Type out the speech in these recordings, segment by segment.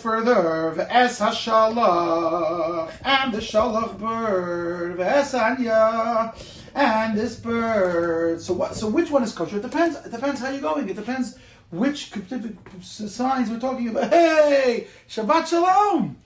further, V'es hashalach, and the shalach bird, V'es anya, and this bird. So what? So which one is kosher? It depends. It depends how you're going. It depends which signs we're talking about. Hey, Shabbat Shalom.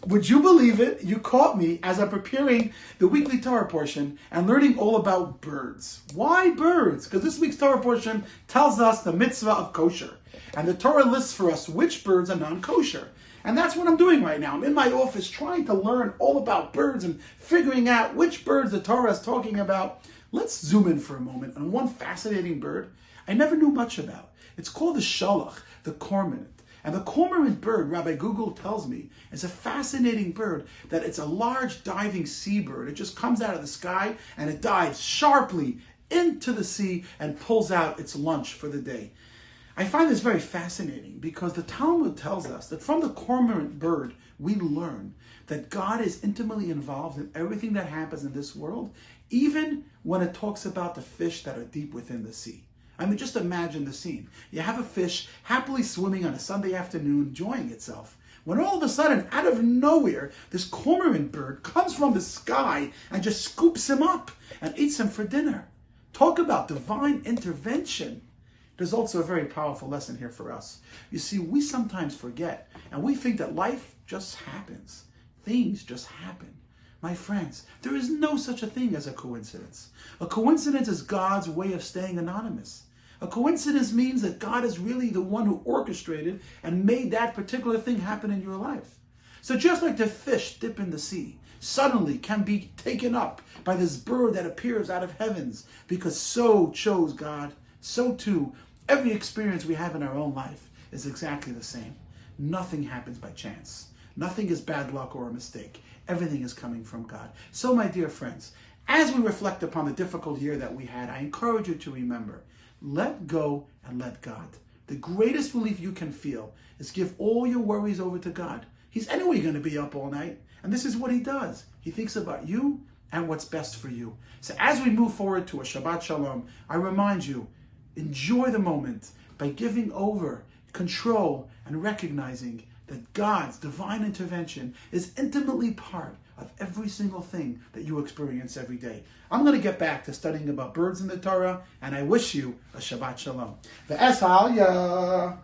Would you believe it? You caught me as I'm preparing the weekly Torah portion and learning all about birds. Why birds? Because this week's Torah portion tells us the mitzvah of kosher. And the Torah lists for us which birds are non-kosher. And that's what I'm doing right now. I'm in my office trying to learn all about birds and figuring out which birds the Torah is talking about. Let's zoom in for a moment on one fascinating bird I never knew much about. It's called the shalach, the cormorant. And the cormorant bird, Rabbi Google tells me, is a fascinating bird, that it's a large diving seabird. It just comes out of the sky and it dives sharply into the sea and pulls out its lunch for the day. I find this very fascinating because the Talmud tells us that from the cormorant bird, we learn that God is intimately involved in everything that happens in this world, even when it talks about the fish that are deep within the sea. I mean, just imagine the scene. You have a fish happily swimming on a Sunday afternoon, enjoying itself, when all of a sudden, out of nowhere, this cormorant bird comes from the sky and just scoops him up and eats him for dinner. Talk about divine intervention. There's also a very powerful lesson here for us. You see, we sometimes forget, and we think that life just happens. Things just happen. My friends, there is no such a thing as a coincidence. A coincidence is God's way of staying anonymous. A coincidence means that God is really the one who orchestrated and made that particular thing happen in your life. So just like the fish dip in the sea, suddenly can be taken up by this bird that appears out of heavens, because so chose God, so too, every experience we have in our own life is exactly the same. Nothing happens by chance. Nothing is bad luck or a mistake. Everything is coming from God. So, my dear friends, as we reflect upon the difficult year that we had, I encourage you to remember, let go and let God. The greatest relief you can feel is give all your worries over to God. He's anyway going to be up all night, and this is what he does. He thinks about you and what's best for you. So as we move forward to a Shabbat Shalom, I remind you, enjoy the moment by giving over control and recognizing that God's divine intervention is intimately part of every single thing that you experience every day. I'm going to get back to studying about birds in the Torah, and I wish you a Shabbat Shalom. Ve'es ha'aliyah.